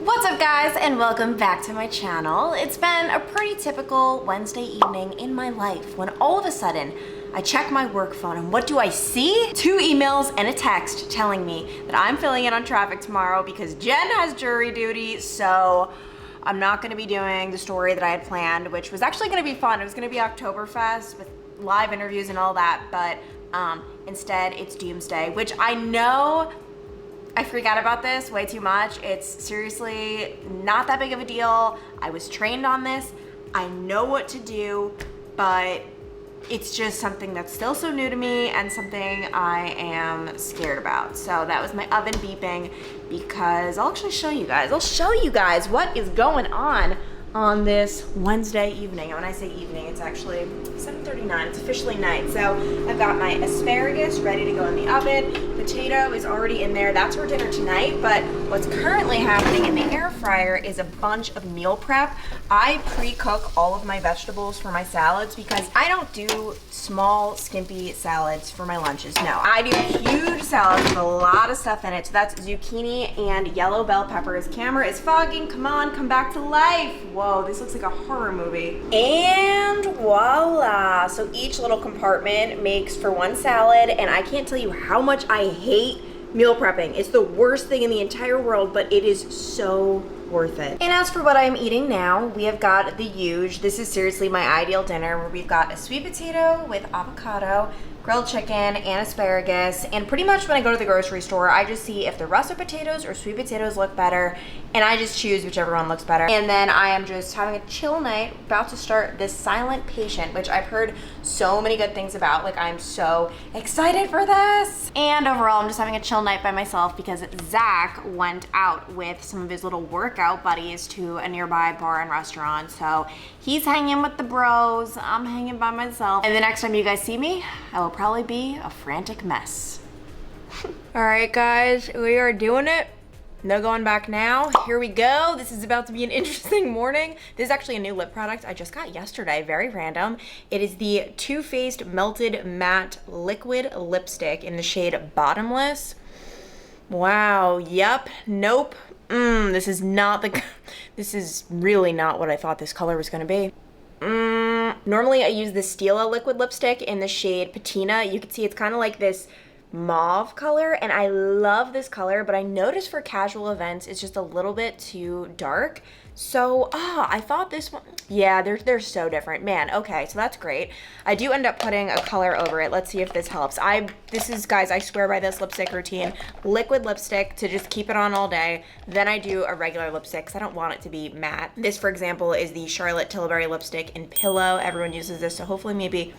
What's up guys, and welcome back to my channel. It's been a pretty typical Wednesday evening in my life when all of a sudden I check my work phone and what do I see? 2 emails and a text telling me that I'm filling in on traffic tomorrow because Jen has jury duty, so I'm not gonna be doing the story that I had planned, which was actually gonna be fun. It was gonna be Oktoberfest with live interviews and all that, but instead it's Doomsday, which I know I freak out about this way too much. It's seriously not that big of a deal. I was trained on this. I know what to do, but it's just something that's still so new to me and something I am scared about. So that was my oven beeping because I'll actually show you guys. I'll show you guys what is going on this Wednesday evening. And when I say evening, it's actually 7:39. It's officially night. So I've got my asparagus ready to go in the oven. Potato is already in there. That's for dinner tonight. But what's currently happening in the air fryer is a bunch of meal prep. I pre-cook all of my vegetables for my salads because I don't do small, skimpy salads for my lunches. No, I do huge salads with a lot of stuff in it. So that's zucchini and yellow bell peppers. Camera is fogging. Come on, come back to life. Whoa, this looks like a horror movie. And voila. So each little compartment makes for one salad, and I can't tell you how much I hate meal prepping. It's the worst thing in the entire world, but it is so worth it. And as for what I'm eating now, we have got the huge. This is seriously my ideal dinner where we've got a sweet potato with avocado, grilled chicken, and asparagus. And pretty much when I go to the grocery store, I just see if the russet potatoes or sweet potatoes look better, and I just choose whichever one looks better. And then I am just having a chill night, about to start this Silent Patient, which I've heard so many good things about. Like, I'm so excited for this. And overall, I'm just having a chill night by myself because Zach went out with some of his little workout buddies to a nearby bar and restaurant. So he's hanging with the bros, I'm hanging by myself. And the next time you guys see me, I will probably be a frantic mess. All right, guys, we are doing it. No going back now. Here we go. This is about to be an interesting morning. This is actually a new lip product I just got yesterday, very random. It is the Too Faced Melted Matte Liquid Lipstick in the shade Bottomless. Wow, yep, nope. This is really not what I thought this color was gonna be. Normally I use the Stila liquid lipstick in the shade Patina. You can see it's kind of like this mauve color, and I love this color, but I noticed for casual events it's just a little bit too dark. So I thought this one, yeah, they're so different, man. Okay, so that's great. I do end up putting a color over it. Let's see if this helps. Guys, I swear by this lipstick routine. Liquid lipstick to just keep it on all day, then I do a regular lipstick because I don't want it to be matte. This, for example, is the Charlotte Tilbury lipstick in Pillow. Everyone uses this, so hopefully maybe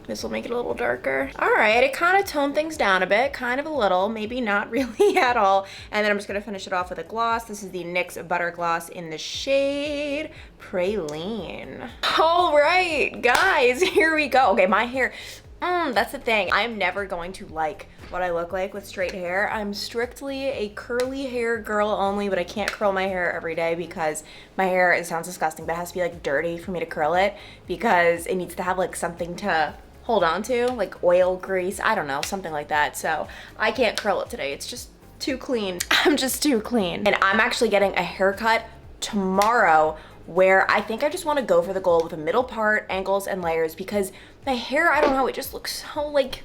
this will make it a little darker. All right, it kind of toned things down a bit, kind of a little, maybe not really at all. And then I'm just gonna finish it off with a gloss. This is the NYX Butter Gloss in the shade Praline. All right, guys, here we go. Okay, my hair, that's the thing. I'm never going to like what I look like with straight hair. I'm strictly a curly hair girl only, but I can't curl my hair every day because my hair, it sounds disgusting, but it has to be like dirty for me to curl it because it needs to have like something to hold on to, like oil, grease, I don't know, something like that. So I can't curl it today. It's just too clean. I'm just too clean. And I'm actually getting a haircut tomorrow where I think I just want to go for the goal with a middle part, angles, and layers because my hair, I don't know, it just looks so like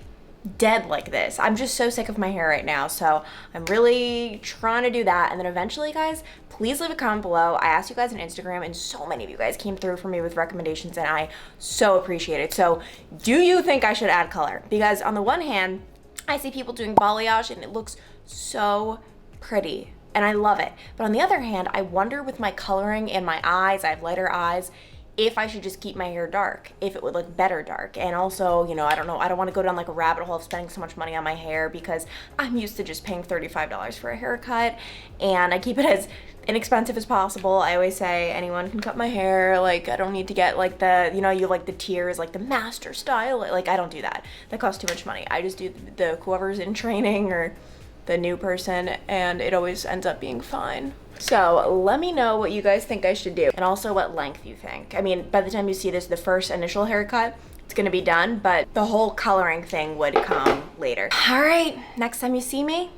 dead like this. I'm just so sick of my hair right now, so I'm really trying to do that. And then eventually, guys, please leave a comment below. I asked you guys on Instagram and so many of you guys came through for me with recommendations and I so appreciate it. So do you think I should add color? Because on the one hand, I see people doing balayage and it looks so pretty and I love it. But on the other hand, I wonder with my coloring and my eyes, I have lighter eyes, if I should just keep my hair dark, if it would look better dark. And also, you know, I don't know, I don't want to go down like a rabbit hole of spending so much money on my hair because I'm used to just paying $35 for a haircut and I keep it as inexpensive as possible. I always say anyone can cut my hair. Like, I don't need to get like the, you know, you like the tiers, like the master style. Like, I don't do that. That costs too much money. I just do the whoever's in training or the new person, and it always ends up being fine. So let me know what you guys think I should do and also what length you think. I mean, by the time you see this, the first initial haircut, it's gonna be done, but the whole coloring thing would come later. All right, next time you see me,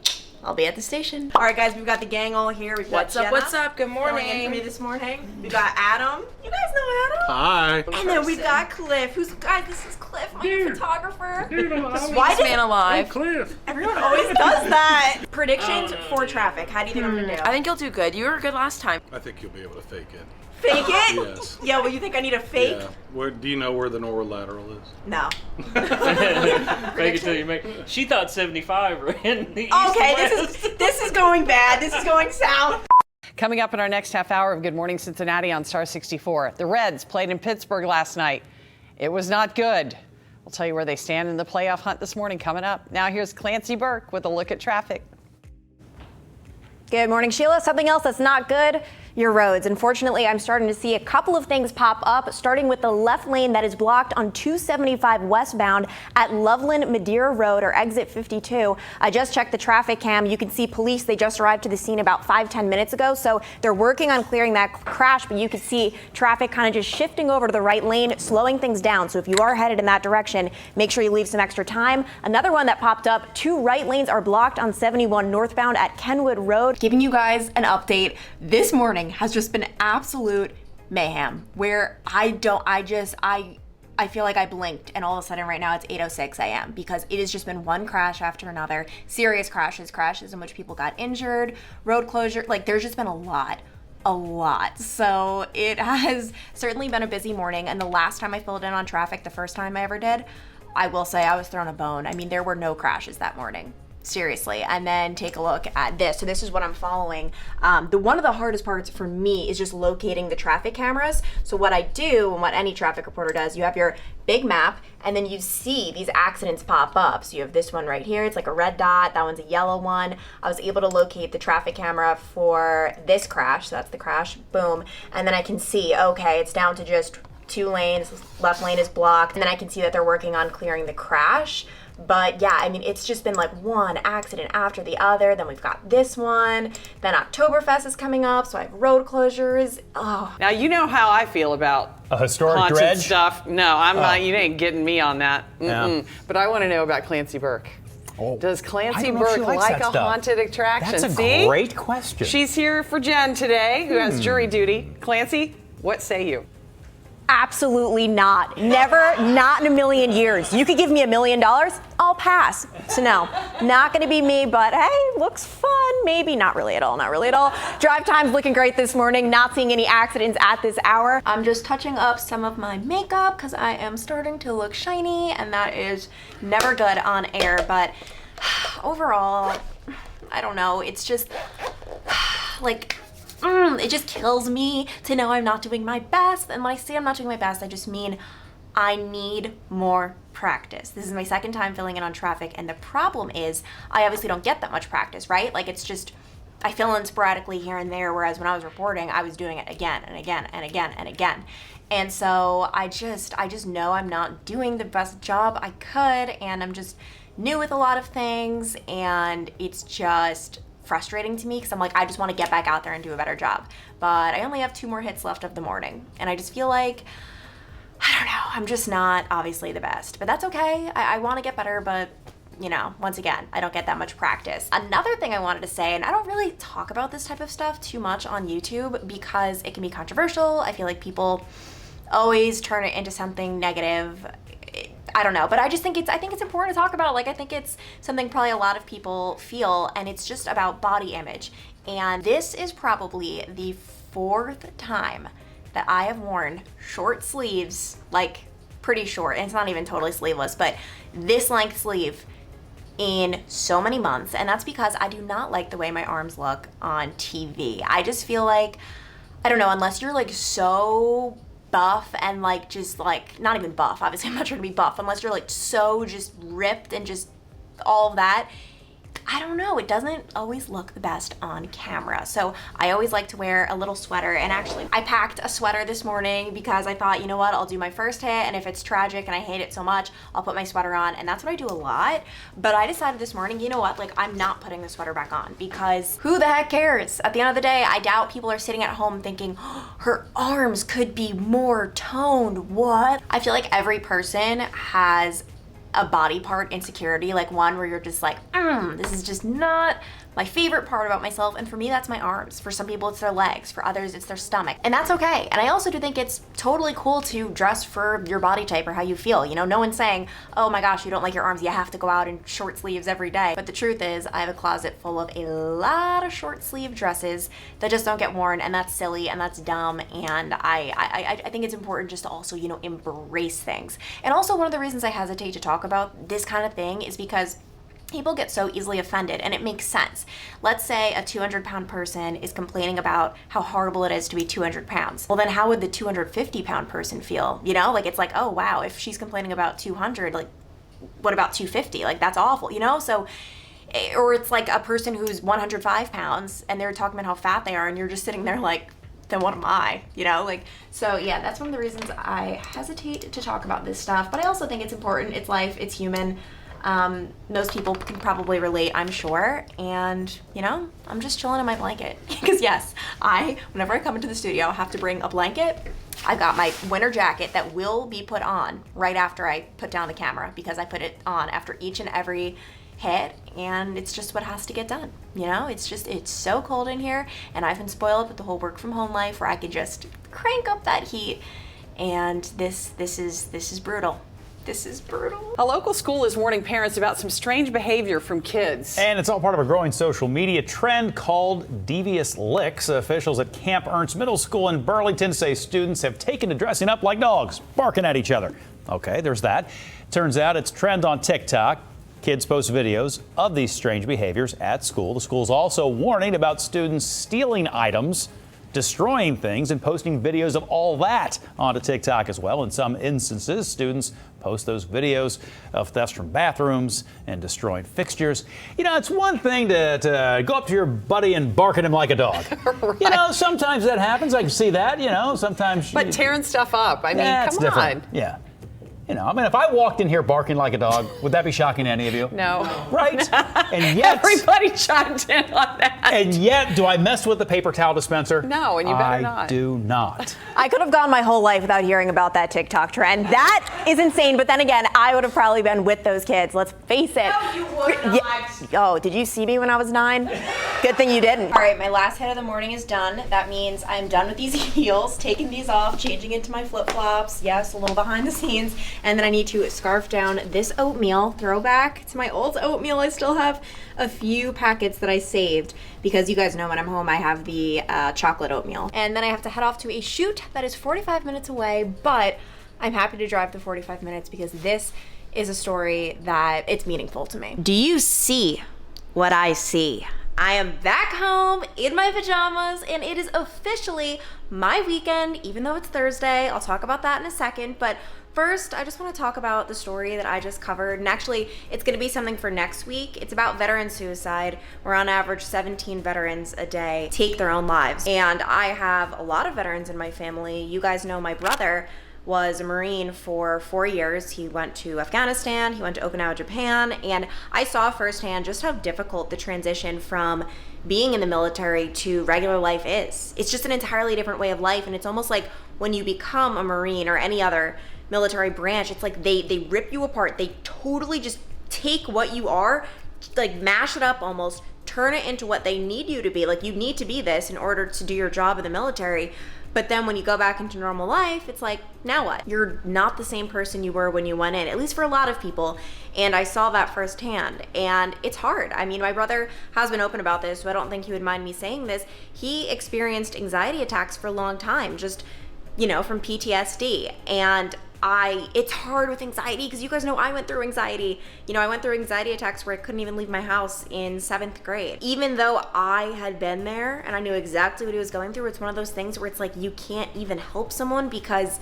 I'll be at the station. All right, guys, we've got the gang all here. We've got Jenna. What's up? Good morning. Filling in for me this morning. We got Adam. You guys know Adam? Hi. And then we've got Cliff. Guys, this is Cliff, my new photographer. The sweetest man alive. Cliff. Everyone always does that. Predictions for traffic. How do you think I'm gonna do? I think you'll do good. You were good last time. I think you'll be able to fake it. Fake it? Yes. Yeah, well, you think I need a fake? Yeah. Do you know where the lateral is? No. Make it till you make. She thought 75 were in the east Okay, and west. this is going bad. This is going south. Coming up in our next half hour of Good Morning Cincinnati on Star 64, the Reds played in Pittsburgh last night. It was not good. We'll tell you where they stand in the playoff hunt this morning coming up. Now here's Clancy Burke with a look at traffic. Good morning, Sheila. Something else that's not good, your roads. Unfortunately, I'm starting to see a couple of things pop up, starting with the left lane that is blocked on 275 westbound at Loveland Madeira Road or exit 52. I just checked the traffic cam. You can see police. They just arrived to the scene about 5-10 minutes ago. So they're working on clearing that crash, but you can see traffic kind of just shifting over to the right lane, slowing things down. So if you are headed in that direction, make sure you leave some extra time. Another one that popped up, 2 right lanes are blocked on 71 northbound at Kenwood Road. Giving you guys an update. This morning has just been absolute mayhem where I feel like I blinked and all of a sudden right now it's 8:06 a.m. because it has just been one crash after another. Serious crashes in which people got injured, road closure, like there's just been a lot. So it has certainly been a busy morning, and the last time I filled in on traffic, the first time I ever did, I will say I was thrown a bone. I mean, there were no crashes that morning. Seriously. And then take a look at this. So this is what I'm following. One of the hardest parts for me is just locating the traffic cameras. So what I do, and what any traffic reporter does, you have your big map, and then you see these accidents pop up. So you have this one right here. It's like a red dot. That one's a yellow one. I was able to locate the traffic camera for this crash. So that's the crash. Boom. And then I can see, okay, it's down to just 2 lanes. Left lane is blocked. And then I can see that they're working on clearing the crash. But yeah, I mean, it's just been like one accident after the other. Then we've got this one. Then Oktoberfest is coming up, so I have road closures. Oh. Now, you know how I feel about a historic haunted dredge stuff. No, I'm not. You ain't getting me on that. Yeah. But I want to know about Clancy Burke. Oh. Does I Clancy don't know if she Burke likes like that a stuff. haunted attraction? That's a See? great question. She's here for Jen today, who has jury duty. Clancy, what say you? Absolutely not. Never, not in a million years. You could give me $1 million, I'll pass. So no, not gonna be me, but hey, looks fun. Maybe, not really at all, not really at all. Drive time's looking great this morning, not seeing any accidents at this hour. I'm just touching up some of my makeup because I am starting to look shiny, and that is never good on air, but overall, I don't know, it's just like, it just kills me to know I'm not doing my best. And when I say I'm not doing my best, I just mean I need more practice. This is my second time filling in on traffic, and the problem is I obviously don't get that much practice, right? Like, it's just, I fill in sporadically here and there, whereas when I was reporting, I was doing it again and again and again and again. And so I just know I'm not doing the best job I could, and I'm just new with a lot of things, and it's just frustrating to me because I'm like, I just want to get back out there and do a better job. But I only have 2 more hits left of the morning, and I just feel like, I don't know, I'm just not obviously the best. But that's okay. I want to get better, but you know, once again, I don't get that much practice. Another thing I wanted to say, and I don't really talk about this type of stuff too much on YouTube because it can be controversial. I feel like people always turn it into something negative. I don't know, but I think it's important to talk about. Like, I think it's something probably a lot of people feel, and it's just about body image. And this is probably the 4th time that I have worn short sleeves, like pretty short, and it's not even totally sleeveless, but this length sleeve in so many months. And that's because I do not like the way my arms look on TV. I just feel like, I don't know, unless you're like so buff and like just like, not even buff, obviously I'm not trying to be buff, unless you're like so just ripped and just all of that, I don't know, it doesn't always look the best on camera. So I always like to wear a little sweater, and actually I packed a sweater this morning because I thought, you know what, I'll do my first hit, and if it's tragic and I hate it so much, I'll put my sweater on, and that's what I do a lot. But I decided this morning, you know what, like, I'm not putting the sweater back on because who the heck cares? At the end of the day, I doubt people are sitting at home thinking, oh, her arms could be more toned, what? I feel like every person has a body part insecurity, like one where you're just like, this is just not my favorite part about myself, and for me that's my arms. For some people it's their legs, for others it's their stomach, and that's okay. And I also do think it's totally cool to dress for your body type or how you feel. You know, no one's saying, oh my gosh, you don't like your arms, you have to go out in short sleeves every day. But the truth is, I have a closet full of a lot of short sleeve dresses that just don't get worn, and that's silly and that's dumb. And I think it's important just to also, you know, embrace things. And also, one of the reasons I hesitate to talk about this kind of thing is because people get so easily offended, and it makes sense. Let's say a 200-pound person is complaining about how horrible it is to be 200 pounds. Well, then how would the 250-pound person feel? You know, like, it's like, oh wow, if she's complaining about 200, like, what about 250? Like, that's awful, you know? So, or it's like a person who's 105 pounds and they're talking about how fat they are, and you're just sitting there like, then what am I? You know, like, so yeah, that's one of the reasons I hesitate to talk about this stuff. But I also think it's important. It's life, it's human. Most people can probably relate, I'm sure. And, you know, I'm just chilling in my blanket. Because yes, whenever I come into the studio, I have to bring a blanket. I've got my winter jacket that will be put on right after I put down the camera, because I put it on after each and every hit, and it's just what has to get done. You know, it's so cold in here, and I've been spoiled with the whole work from home life where I can just crank up that heat, and this is brutal. This is brutal. A local school is warning parents about some strange behavior from kids. And it's all part of a growing social media trend called devious licks. Officials at Camp Ernst Middle School in Burlington say students have taken to dressing up like dogs, barking at each other. Okay, there's that. Turns out it's a trend on TikTok. Kids post videos of these strange behaviors at school. The school's also warning about students stealing items, destroying things, and posting videos of all that onto TikTok as well. In some instances, students post those videos of thefts from bathrooms and destroying fixtures. You know, it's one thing to go up to your buddy and bark at him like a dog. Right. You know, sometimes that happens. I can see that, you know, sometimes. But tearing stuff up, I mean, that's come different. on. Yeah. You know, I mean, if I walked in here barking like a dog, would that be shocking to any of you? No. Right? And yet, Everybody chimed in on that. and yet, do I mess with the paper towel dispenser? No, and you better not. I do not. I could have gone my whole life without hearing about that TikTok trend. That is insane. But then again, I would have probably been with those kids. Let's face it. No, you would not. Oh, did you see me when I was 9? Good thing you didn't. All right, my last hit of the morning is done. That means I'm done with these heels, taking these off, changing into my flip-flops. Yes, a little behind the scenes. And then I need to scarf down this oatmeal, throwback to my old oatmeal. I still have a few packets that I saved because you guys know when I'm home I have the chocolate oatmeal. And then I have to head off to a shoot that is 45 minutes away, but I'm happy to drive the 45 minutes because this is a story that it's meaningful to me. Do you see what I see? I am back home in my pajamas, and it is officially my weekend, even though it's Thursday. I'll talk about that in a second, but first, I just want to talk about the story that I just covered, and actually, it's going to be something for next week. It's about veteran suicide, where on average 17 veterans a day take their own lives, and I have a lot of veterans in my family. You guys know my brother was a Marine for 4 years. He went to Afghanistan, he went to Okinawa, Japan, and I saw firsthand just how difficult the transition from being in the military to regular life is. It's just an entirely different way of life, and it's almost like when you become a Marine or any other military branch, it's like they rip you apart. They totally just take what you are, like mash it up almost, turn it into what they need you to be. Like, you need to be this in order to do your job in the military. But then when you go back into normal life, it's like, now what? You're not the same person you were when you went in, at least for a lot of people. And I saw that firsthand, and it's hard. I mean, my brother has been open about this, so I don't think he would mind me saying this. He experienced anxiety attacks for a long time, just, you know, from PTSD. And it's hard with anxiety because you guys know I went through anxiety. You know, I went through anxiety attacks where I couldn't even leave my house in 7th grade. Even though I had been there and I knew exactly what he was going through, it's one of those things where it's like you can't even help someone because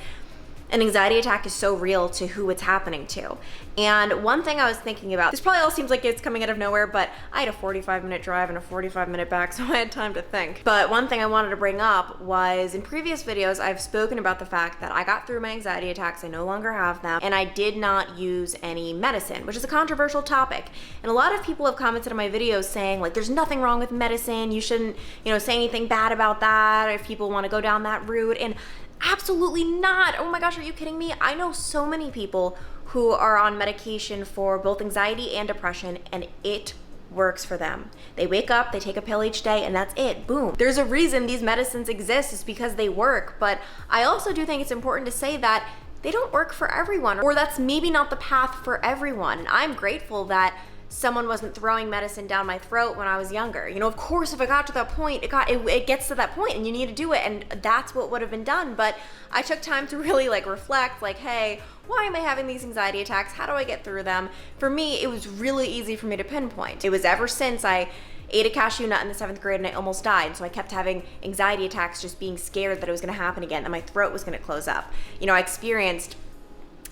an anxiety attack is so real to who it's happening to. And one thing I was thinking about, this probably all seems like it's coming out of nowhere, but I had a 45-minute drive and a 45-minute back, so I had time to think. But one thing I wanted to bring up was, in previous videos, I've spoken about the fact that I got through my anxiety attacks, I no longer have them, and I did not use any medicine, which is a controversial topic. And a lot of people have commented on my videos saying, like, there's nothing wrong with medicine, you shouldn't, you know, say anything bad about that if people want to go down that route. And absolutely not. Oh my gosh, are you kidding me? I know so many people who are on medication for both anxiety and depression, and it works for them. They wake up, they take a pill each day, and that's it. Boom. There's a reason these medicines exist, is because they work. But I also do think it's important to say that they don't work for everyone, or that's maybe not the path for everyone. And I'm grateful that someone wasn't throwing medicine down my throat when I was younger. You know, of course, if it got to that point, it gets to that point and you need to do it, and that's what would have been done. But I took time to really like reflect, like, hey, why am I having these anxiety attacks? How do I get through them? For me, it was really easy for me to pinpoint. It was ever since I ate a cashew nut in the 7th grade and I almost died. So I kept having anxiety attacks, just being scared that it was gonna happen again, that my throat was gonna close up. You know, I experienced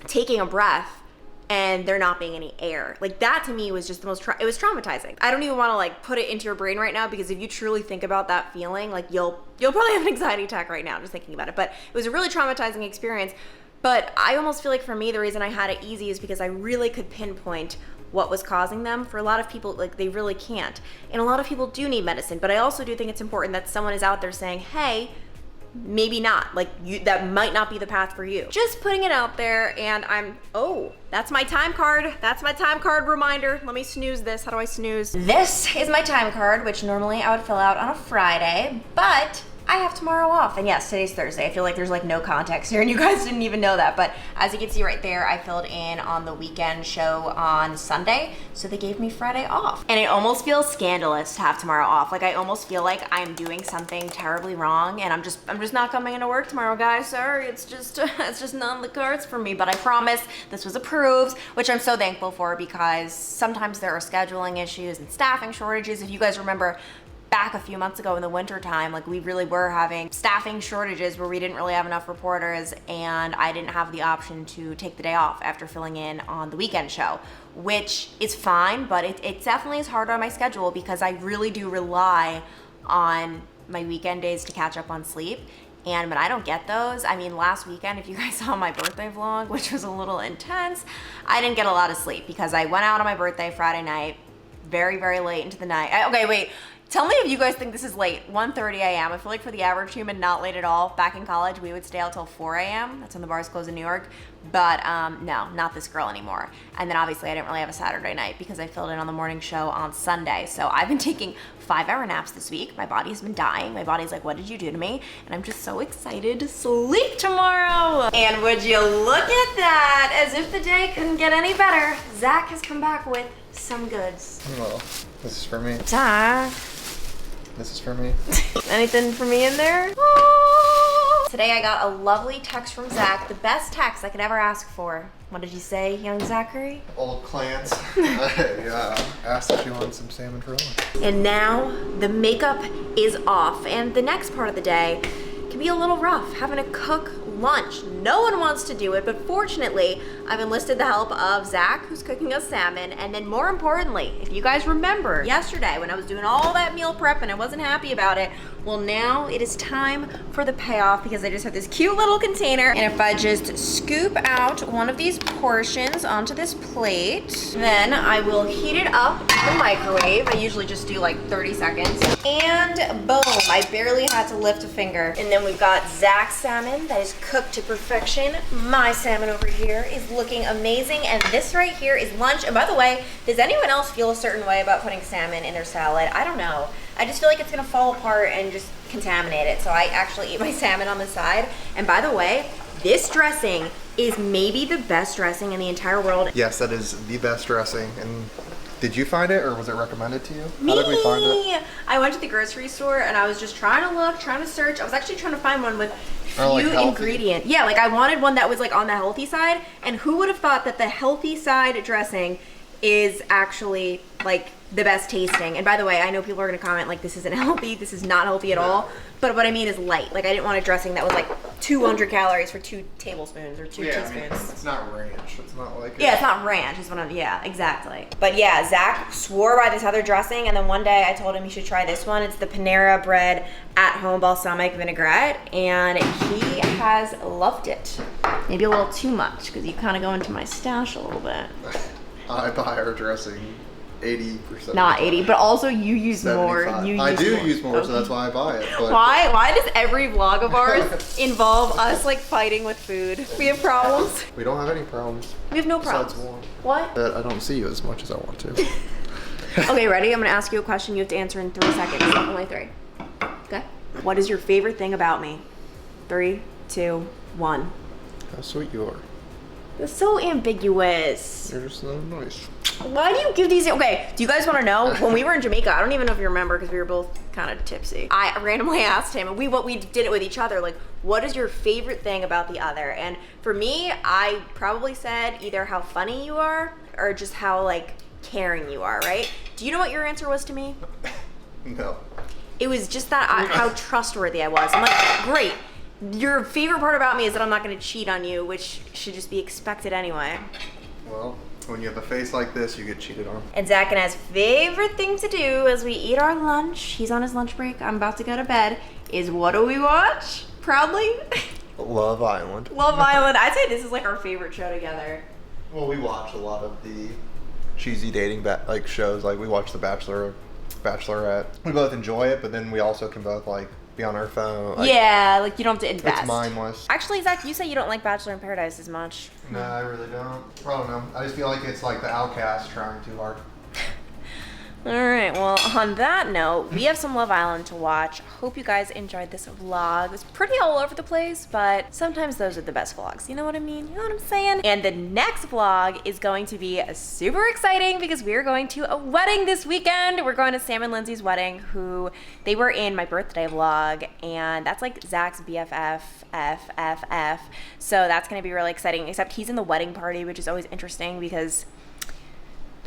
taking a breath and there not being any air. Like, that to me was just the most, it was traumatizing. I don't even wanna like put it into your brain right now, because if you truly think about that feeling, like you'll probably have an anxiety attack right now just thinking about it. But it was a really traumatizing experience. But I almost feel like for me, the reason I had it easy is because I really could pinpoint what was causing them. For a lot of people, like, they really can't. And a lot of people do need medicine, but I also do think it's important that someone is out there saying, hey, maybe not, like, that might not be the path for you. Just putting it out there. And that's my time card. That's my time card reminder. Let me snooze this. How do I snooze? This is my time card, which normally I would fill out on a Friday, but I have tomorrow off. And yes, today's Thursday. I feel like there's like no context here and you guys didn't even know that. But as you can see right there, I filled in on the weekend show on Sunday. So they gave me Friday off. And it almost feels scandalous to have tomorrow off. Like, I almost feel like I'm doing something terribly wrong and I'm just not coming into work tomorrow, guys. Sorry, it's just not in the cards for me. But I promise this was approved, which I'm so thankful for, because sometimes there are scheduling issues and staffing shortages. If you guys remember, back a few months ago in the winter time, like, we really were having staffing shortages where we didn't really have enough reporters, and I didn't have the option to take the day off after filling in on the weekend show, which is fine, but it definitely is hard on my schedule because I really do rely on my weekend days to catch up on sleep. And when I don't get those, I mean, last weekend, if you guys saw my birthday vlog, which was a little intense, I didn't get a lot of sleep because I went out on my birthday Friday night, very, very late into the night. Okay, wait. Tell me if you guys think this is late. 1:30 a.m. I feel like for the average human, not late at all. Back in college, we would stay out till 4 a.m. That's when the bars closed in New York. But no, not this girl anymore. And then obviously I didn't really have a Saturday night because I filled in on the morning show on Sunday. So I've been taking 5-hour naps this week. My body's been dying. My body's like, what did you do to me? And I'm just so excited to sleep tomorrow. And would you look at that? As if the day couldn't get any better, Zach has come back with some goods. Well, this is for me. Zach. This is for me. Anything for me in there? Today I got a lovely text from Zach, the best text I could ever ask for. What did you say, young Zachary? Old Clarence. I asked if you wanted some salmon for lunch. And now the makeup is off, and the next part of the day can be a little rough, having to cook lunch. No one wants to do it, but fortunately, I've enlisted the help of Zach, who's cooking us salmon, and then more importantly, if you guys remember yesterday when I was doing all that meal prep and I wasn't happy about it, well, now it is time for the payoff because I just have this cute little container, and if I just scoop out one of these portions onto this plate, then I will heat it up in the microwave. I usually just do like 30 seconds, and boom, I barely had to lift a finger. And then we've got Zach's salmon that is cooked to perfection. My salmon over here is looking amazing, and this right here is lunch. And by the way, does anyone else feel a certain way about putting salmon in their salad? I don't know. I just feel like it's gonna fall apart and just contaminate it. So I actually eat my salmon on the side. And by the way, this dressing is maybe the best dressing in the entire world. Yes, that is the best dressing. And did you find it, or was it recommended to you? How did we find it? I went to the grocery store and I was just trying to look, trying to search. I was actually trying to find one with few ingredients. Yeah, like I wanted one that was like on the healthy side. And who would have thought that the healthy side dressing is actually like the best tasting? And by the way, I know people are gonna comment like this isn't healthy, this is not healthy at all, but what I mean is light. Like I didn't want a dressing that was like 200 calories for 2 tablespoons or 2 teaspoons. I mean, it's not ranch. It's not like it's not ranch. It's one of exactly. But yeah, Zach swore by this other dressing, and then one day I told him he should try this one. It's the Panera Bread at-home balsamic vinaigrette, and he has loved it. Maybe a little too much because you kind of go into my stash a little bit. I buy our dressing 80%. Not 80, but also you use 75. more. I do use more, so that's why I buy it. But Why does every vlog of ours involve us like fighting with food? We have problems. we don't have any problems. We have no problems. Besides one. What? That I don't see you as much as I want to. Okay, ready? I'm gonna ask you a question. You have to answer in 3 seconds. Only 3. Okay. What is your favorite thing about me? 3, 2, 1. How sweet you are. It's so ambiguous. You're just so nice. Why do you give these? Okay, do you guys want to know? When we were in Jamaica, I don't even know if you remember because we were both kind of tipsy. I randomly asked him, and we did it with each other. Like, what is your favorite thing about the other? And for me, I probably said either how funny you are or just how like caring you are. Right? Do you know what your answer was to me? No. It was just that how trustworthy I was. I'm like, great. Your favorite part about me is that I'm not going to cheat on you, which should just be expected anyway. Well, when you have a face like this, you get cheated on. And Zach and I's favorite thing to do as we eat our lunch, he's on his lunch break, I'm about to go to bed, is what do we watch? Proudly? Love Island. Love Island. I'd say this is like our favorite show together. Well, we watch a lot of the cheesy dating shows. Like we watch The Bachelor, Bachelorette. We both enjoy it, but then we also can both like be on our phone. Like, yeah, like you don't have to invest. It's mindless. Actually, Zach, you say you don't like Bachelor in Paradise as much. No, I really don't. I don't know. I just feel like it's like the outcast trying too hard. All right, well, on that note, we have some Love Island to watch. Hope you guys enjoyed this vlog. It's pretty all over the place, but sometimes those are the best vlogs. You know what I mean? You know what I'm saying? And the next vlog is going to be super exciting because we're going to a wedding this weekend. We're going to Sam and Lindsay's wedding, who they were in my birthday vlog, and that's like Zach's BFF, FFF. So that's gonna be really exciting, except he's in the wedding party, which is always interesting because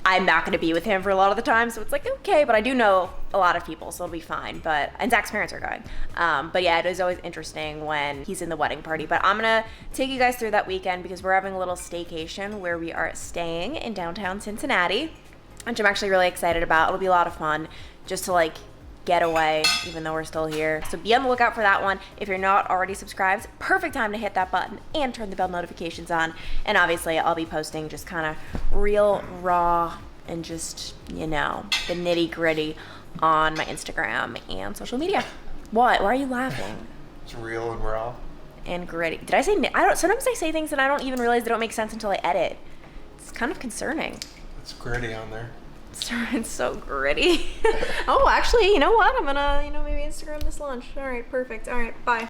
I'm not going to be with him for a lot of the time, so it's like, okay, but I do know a lot of people, so it'll be fine. And Zach's parents are going. But yeah, it is always interesting when he's in the wedding party. But I'm going to take you guys through that weekend because we're having a little staycation where we are staying in downtown Cincinnati, which I'm actually really excited about. It'll be a lot of fun just to like get away, even though we're still here. So be on the lookout for that one. If you're not already subscribed, perfect time to hit that button and turn the bell notifications on. And obviously I'll be posting just kind of real raw and just, you know, the nitty gritty on my Instagram and social media. What? Why are you laughing? It's real and raw. And gritty. Did I say, sometimes I say things and I don't even realize they don't make sense until I edit. It's kind of concerning. It's gritty on there. It's so gritty. Oh, actually, you know what? I'm gonna, maybe Instagram this lunch. All right, perfect. All right, bye.